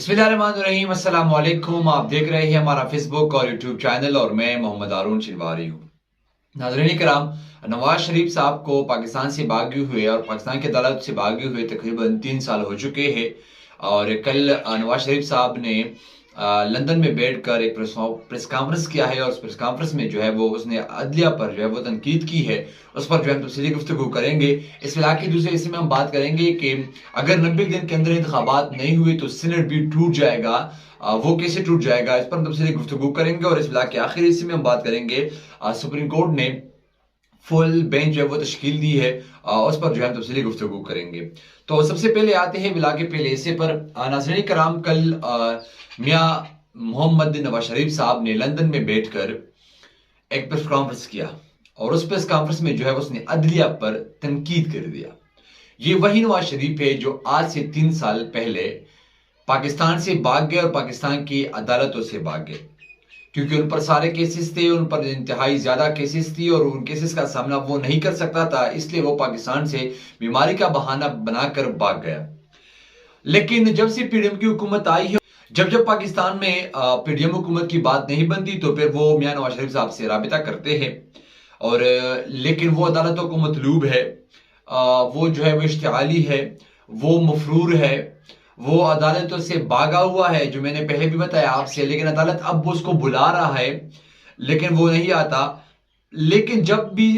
बिस्मिल्लाहिर्रहमानिर्रहीम, अस्सलाम वालेकुम। आप देख रहे हैं हमारा फेसबुक और यूट्यूब चैनल और मैं मोहम्मद हारून चिनवारी हूँ। नाज़रीन कराम, नवाज शरीफ साहब को पाकिस्तान से भागे हुए और पाकिस्तान की अदालत से भागे हुए तकरीबन 3 साल हो चुके हैं और कल नवाज शरीफ साहब ने लंदन में बैठकर एक प्रेस कॉन्फ्रेंस किया है और उस प्रेस कॉन्फ्रेंस में जो है वो उसने अदलिया पर जो है वो तनकीद की है। उस पर जो है हम तफसीली गुफ्तगू करेंगे। इस फिलहाल की दूसरे हिस्से में हम बात करेंगे कि अगर 90 दिन के अंदर इंतखाबात नहीं हुए तो सीनेट भी टूट जाएगा। वो कैसे टूट जाएगा, इस पर हम तफसीली गुफ्तगू करेंगे। और इस फिलहाल के आखिरी हिस्से में हम बात करेंगे सुप्रीम कोर्ट ने फुल बेंच जो है वो तश्कील दी है, उस पर जो है तफसीली गुफ्तगू करेंगे। तो सबसे पहले आते हैं बिला के पहले हिस्से पर। नाज़रीन कराम, कल मियां मोहम्मद नवाज शरीफ साहब ने लंदन में बैठकर एक प्रेस कॉन्फ्रेंस किया और उस प्रेस कॉन्फ्रेंस में जो है उसने अदलिया पर तनकीद कर दिया। ये वही नवाज शरीफ है जो आज से 3 साल पहले पाकिस्तान से भाग गए और पाकिस्तान की अदालतों से भाग गए, क्योंकि उन पर सारे केसेस थे, उन पर इंतहाई ज्यादा केसेस थी और उन केसेस का सामना वो नहीं कर सकता था, इसलिए वो पाकिस्तान से बीमारी का बहाना बनाकर भाग गया। लेकिन जब से पीडीएम की हुकूमत आई है, जब जब पाकिस्तान में पीडीएम हुकूमत की बात नहीं बनती तो फिर वो मियां नवाज शरीफ साहब से राबिता करते हैं और लेकिन वो अदालतों को मतलूब है, वो जो है वो इश्तिहाली है, वो मफरूर है, वो अदालतों से भागा हुआ है, जो मैंने पहले भी बताया आपसे। लेकिन अदालत अब वो उसको बुला रहा है लेकिन वो नहीं आता। लेकिन जब भी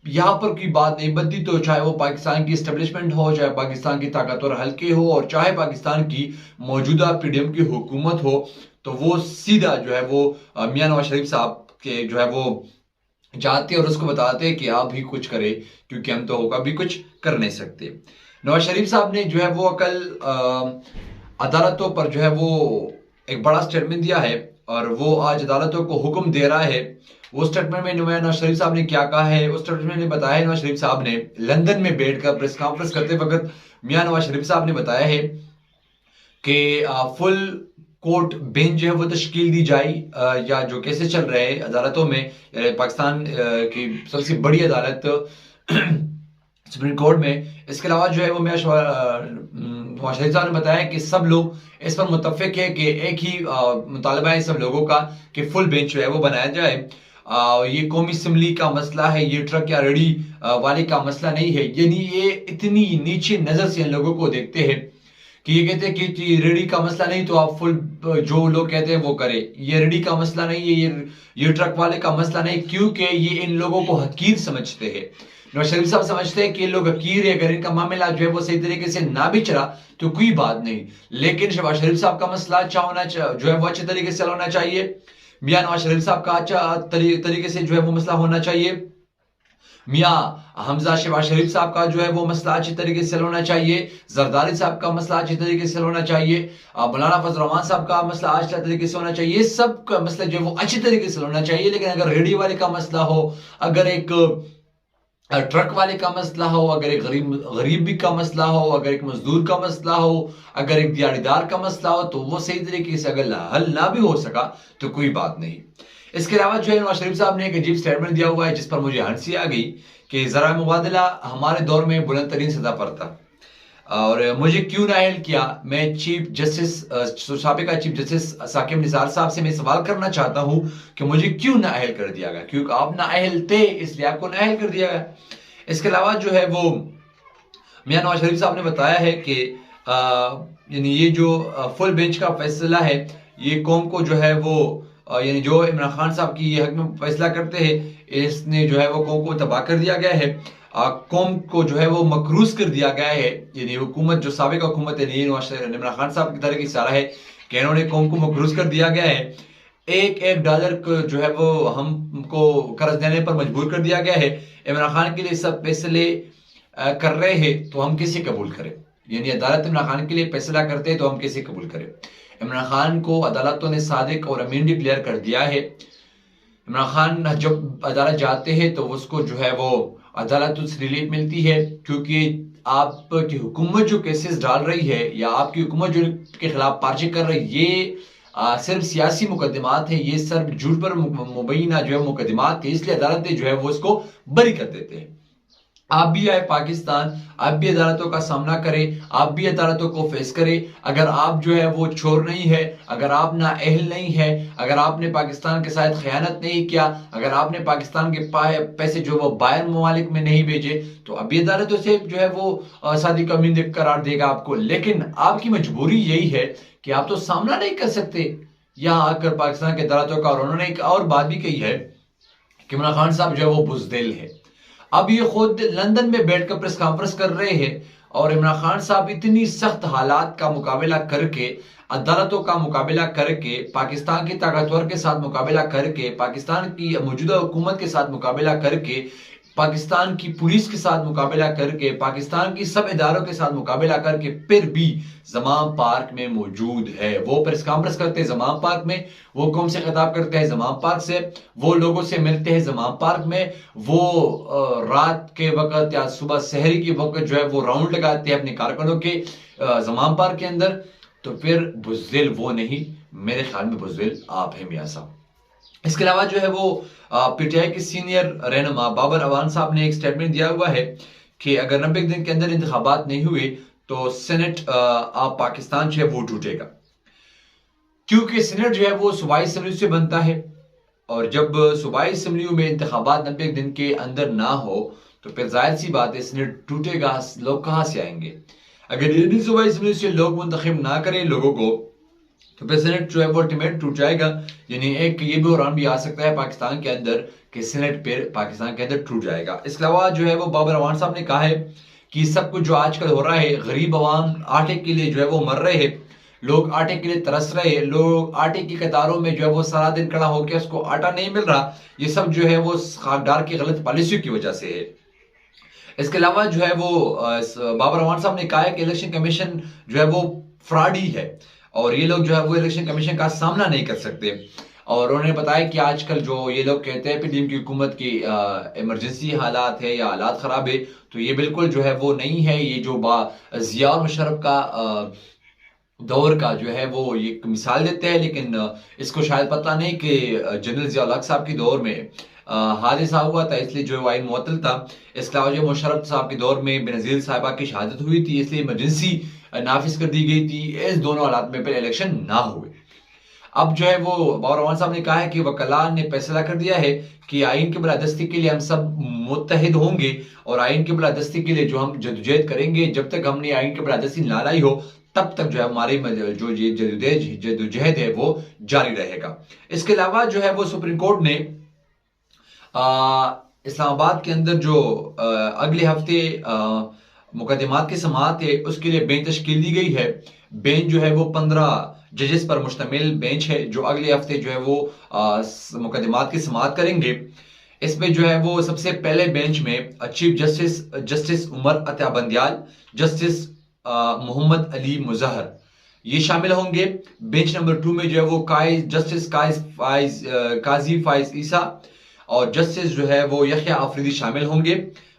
यहाँ पर कोई बात नहीं बनती तो चाहे वो पाकिस्तान की एस्टेब्लिशमेंट हो, चाहे पाकिस्तान की ताकतवर हल्के हो और चाहे पाकिस्तान की मौजूदा पीडीएम की हुकूमत हो, तो वो सीधा जो है वो मियां नवाज शरीफ साहब के जो है वो जाते और उसको बताते कि आप भी कुछ करें, क्योंकि हम तो कभी कुछ कर नहीं सकते। नवाज शरीफ साहब ने जो है वो कल अदालतों पर जो है वो एक बड़ा स्टेटमेंट दिया है और वो आज अदालतों को हुक्म दे रहा है। वो स्टेटमेंट में नवाज शरीफ साहब ने क्या कहा है, उस स्टेटमेंट में बताया है नवाज शरीफ साहब ने लंदन में बैठकर प्रेस कॉन्फ्रेंस करते वक्त मियां नवाज शरीफ साहब ने बताया है कि फुल कोर्ट बेंच जो है वो तश्कील दी जाए, या जो केसेस चल रहे हैं अदालतों में, पाकिस्तान की सबसे बड़ी अदालत सुप्रीम कोर्ट में। इसके अलावा जो है वो नवाज शरीफ साहब ने बताया कि सब लोग इस पर मुत्तफिक है कि एक ही मुतालबा है सब लोगों का कि फुल बेंच जो है वो बनाया जाए। ये कौमी असम्बली का मसला है, ये ट्रक या रेडी वाले का मसला नहीं है। यानी ये इतनी नीचे नजर से इन लोगों को देखते हैं कि ये कहते हैं कि रेडी का मसला नहीं तो आप फुल, जो लोग कहते हैं वो करें। ये रेडी का मसला नहीं है, ये ट्रक वाले का मसला नहीं, क्योंकि ये इन लोगों को हकीर समझते हैं। नवाज शरीफ साहब समझते हैं कि ये लोग हकीर है, अगर इनका मामला जो है वो सही तरीके से ना भी चला तो कोई बात नहीं। लेकिन शहबाज शरीफ साहब का मसला अच्छा होना जो है वो अच्छे तरीके से होना चाहिए। मियां नवाज शरीफ साहब का अच्छा तरीके से जो है वो मसला होना चाहिए। मियां हमजा शहबाज शरीफ साहब का जो है वो मसला अच्छी तरीके से होना चाहिए। जरदारी साहब का मसला अच्छी तरीके से होना चाहिए। मौलाना फजल रहमान साहब का मसला अच्छे तरीके से होना चाहिए। सब का मसला जो है वो अच्छी तरीके से होना चाहिए। लेकिन अगर रेडी वाले का मसला हो, अगर एक ट्रक वाले का मसला हो, अगर एक गरीबी का मसला हो, अगर एक मजदूर का मसला हो, अगर एक दिहाड़ीदार का मसला हो, तो वो सही तरीके से अगर हल ना भी हो सका तो कोई बात नहीं। इसके अलावा जो है नवाज शरीफ साहब ने एक अजीब स्टेटमेंट दिया हुआ है जिस पर मुझे हंसी आ गई कि जरा मुबादला हमारे दौर में बुलंद तरीन सतह पर था और मुझे क्यों नाअहल किया। मैं चीफ जस्टिस साबिका चीफ जस्टिस साकिब निसार साहब से मैं सवाल करना चाहता हूं कि मुझे क्यों नाअहल कर दिया गया, क्योंकि आप नाअहल थे इसलिए आपको नाअहल कर दिया गया। इसके अलावा जो है वो मियां नवाज शरीफ साहब ने बताया है कि यानी ये जो फुल बेंच का फैसला है ये कौम को जो है वो यानी जो इमरान खान साहब की ये हक में फैसला करते हैं, इसने जो है वो कौम को तबाह कर दिया गया है, कौम को जो है वो मकरूज कर दिया गया है। यानी हुकूमत जो साबिक हुकूमत है इमरान खान साहब की तरह की इशारा है कि इन्होंने कौम को मकरूज कर दिया गया है। एक एक डॉलर को जो है वो हमको कर्ज देने पर मजबूर कर दिया गया है। इमरान खान के लिए सब फैसले कर रहे हैं तो हम कैसे कबूल करें। यानी अदालत इमरान खान के लिए फैसला करते हैं तो हम कैसे कबूल करें। इमरान खान को अदालतों ने सादिक और अमीन डिक्लेयर कर दिया है। इमरान खान जब अदालत जाते हैं तो उसको जो है वो अदालत से रिलीफ मिलती है, क्योंकि आपकी हुकूमत जो केसेस डाल रही है या आपकी हुकूमत जो के खिलाफ पार्ची कर रही है ये सिर्फ सियासी मुकदमात है, ये सिर्फ झूठ पर मुबैना जो है मुकदमात है, इसलिए अदालतें जो है वो इसको बरी कर देते हैं। आप भी आए पाकिस्तान, आप भी अदालतों का सामना करें, आप भी अदालतों को फेस करें। अगर आप जो है वो चोर नहीं है, अगर आप ना अहल नहीं है, अगर आपने पाकिस्तान के साथ खयानत नहीं किया, अगर आपने पाकिस्तान के पैसे जो वो बाहर ममालिक में नहीं भेजे, तो अभी अदालतों से जो है वो सादी कमीन करार देगा आपको। लेकिन आपकी मजबूरी यही है कि आप तो सामना नहीं कर सकते यहां आकर पाकिस्तान के अदालतों का। और उन्होंने एक और बात भी कही है कि इमरान खान साहब जो है वो बुजदिल है। अब ये खुद लंदन में बैठकर प्रेस कॉन्फ्रेंस कर रहे हैं और इमरान खान साहब इतनी सख्त हालात का मुकाबला करके, अदालतों का मुकाबला करके, पाकिस्तान की ताकतवर के साथ मुकाबला करके, पाकिस्तान की मौजूदा हुकूमत के साथ मुकाबला करके, पाकिस्तान की पुलिस के साथ मुकाबला करके, पाकिस्तान की सब इदारों के साथ मुकाबला करके फिर भी जमाम पार्क में मौजूद है। वो प्रेस कॉन्फ्रेंस करते हैं जमाम पार्क में, वो कौम से खिताब करते हैं जमाम पार्क से, वो लोगों से मिलते हैं जमाम पार्क में, वो रात के वक्त या सुबह सहरी के वक्त जो है वो राउंड लगाते हैं अपने कारकुनों के जमाम पार्क के अंदर। तो फिर बुज़दिल वो नहीं, मेरे ख्याल में बुज़दिल आप हैं मियां साहब। इसके अलावा जो है वो पीटीआई के सीनियर रहनुमा बाबर अवान साहब ने एक स्टेटमेंट दिया हुआ है कि अगर 90 दिन के अंदर इंतखाबात नहीं हुए तो सेनेट पाकिस्तान जो है वो टूटेगा, क्योंकि सेनेट जो है वो सूबाई असेंबली से बनता है और जब सूबाई असेंबली में इंतखाबात 90 दिन के अंदर ना हो तो फिर जाहिर सी बात है सेनेट टूटेगा, लोग कहां से आएंगे। अगर सूबाई असेंबली से लोग मुंतखब ना करें लोगों को तो फिर सेनेट जो है वो अल्टीमेट टूट जाएगा। यानी एक ये भी बहरान भी आ सकता है पाकिस्तान के अंदर कि सेनेट फिर पाकिस्तान के अंदर टूट जाएगा। इसके अलावा जो है वो बाबर अवान साहब ने कहा है कि सब कुछ जो आजकल हो रहा है, गरीब अवाम आटे के लिए जो है वो मर रहे हैं, लोग आटे के लिए तरस रहे हैं, लोग आटे की कतारों में जो है वो सारा दिन खड़ा होकर उसको आटा नहीं मिल रहा, ये सब जो है वो खाकदार की गलत पॉलिसी की वजह से है। इसके अलावा जो है वो बाबर अवान साहब ने कहा है कि इलेक्शन कमीशन जो है वो फ्रॉडी है और ये लोग जो है वो इलेक्शन कमीशन का सामना नहीं कर सकते। और उन्होंने बताया कि आजकल जो ये लोग कहते हैं पीडीएम की हुकूमत की इमरजेंसी हालात है या हालात खराब है, तो ये बिल्कुल जो है वो नहीं है। ये जो जिया और मुशर्रफ का दौर का जो है वो ये मिसाल देते हैं, लेकिन इसको शायद पता नहीं कि जनरल जिया उल हक साहब के दौर में हादसा हुआ था, इसलिए जो आइन मुअत्तल था। इसके अलावा जो मुशर्रफ साहब के दौर में बेनजीर साहिबा की शहादत हुई थी, इसलिए इमरजेंसी नाफिज कर दी गई थी। इस दोनों हालात में फिर इलेक्शन ना हुए। अब जो है वो बाबर अवान साहब ने कहा है कि वकला ने फैसला कर दिया है कि आइन की बलादस्ती के लिए हम सब मुत्तहिद होंगे और आइन की बलादस्ती के लिए जो हम जदोजहद करेंगे, जब तक हमने आइन की बलादस्ती ना लाई हो तब तक जो है हमारी जो ये जदोजहद है वो जारी रहेगा। इसके अलावा जो है वो सुप्रीम कोर्ट ने इस्लामाबाद के अंदर जो अगले हफ्ते मुकदमात की समाअत है उसके लिए बेंच तश्कील दी गई है। बेंच जो है वो 15 जजेस पर मुश्तमिल बेंच है जो अगले हफ्ते जो है वो मुकदमात की समाअत करेंगे। इसमें जो है वो सबसे पहले बेंच में chief justice Umar Ata Bandial, justice Mohammad Ali Muzhar ये शामिल होंगे। बेंच नंबर 2 में जो है वो जस्टिस काजी फाइज ईसा और जस्टिस जो है वो यहया आफरीदी शामिल होंगे।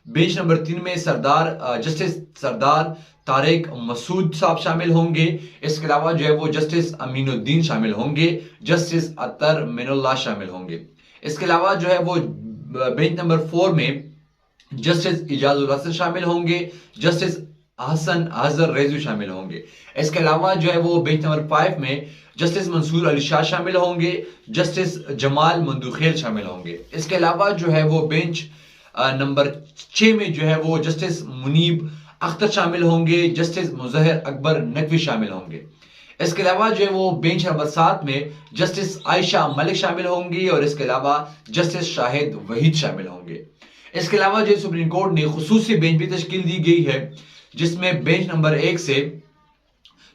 बेंच नंबर 3 में जस्टिस सरदार तारिक मसूद साहब शामिल होंगे। इसके अलावा जो है वो जस्टिस अमीनुद्दीन शामिल होंगे, जस्टिस अतर मिनुल्लाह शामिल होंगे। इसके अलावा जो है वो बेंच नंबर 4 में जस्टिस इजाजुल हसन शामिल होंगे, जस्टिस हसन अजहर रेजू शामिल होंगे। इसके अलावा जो है वो बेंच नंबर 5 में जस्टिस मंसूर अली शाह शामिल होंगे, जस्टिस जमाल मंदुखेल शामिल होंगे। इसके अलावा जो है वो बेंच नंबर 6 में जो है वो जस्टिस मुनीब अख्तर शामिल होंगे, जस्टिस मुजहर अकबर नकवी शामिल होंगे। इसके अलावा जो है वो बेंच नंबर 7 में जस्टिस आयशा मलिक शामिल होंगी और इसके अलावा जस्टिस शाहिद वहीद शामिल होंगे। इसके अलावा जो सुप्रीम कोर्ट ने खुसूसी बेंच भी तश्कील दी गई है जिसमें बेंच नंबर 1 से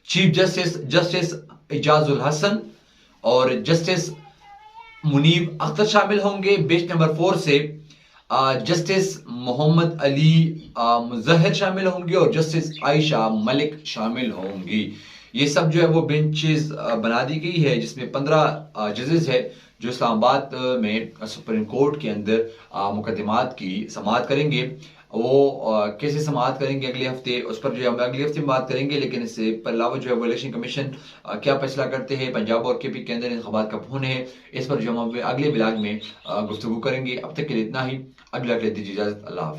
चीफ जस्टिस इजाजुल हसन और जस्टिस मुनीब अख्तर शामिल होंगे। बेंच नंबर 4 से जस्टिस मोहम्मद अली मुजहर शामिल होंगे और जस्टिस आयशा मलिक शामिल होंगी। ये सब जो है वो बेंचेस बना दी गई है जिसमें 15 जजेस है जो इस्लामाबाद में सुप्रीम कोर्ट के अंदर मुकदमात की समाअत करेंगे। वो कैसे समाअत करेंगे अगले हफ्ते, उस पर जो हम अगले हफ्ते में बात करेंगे। लेकिन इससे पर अलावा जो है वो इलेक्शन कमीशन क्या फैसला करते हैं, पंजाब और केपी के अंदर इंतखाबात कब होने हैं, इस पर जो हम अगले ब्लॉग में गुफ्तगू करेंगे। अब तक के लिए इतना ही, अगला दीजिए इजाजत, अल्लाह।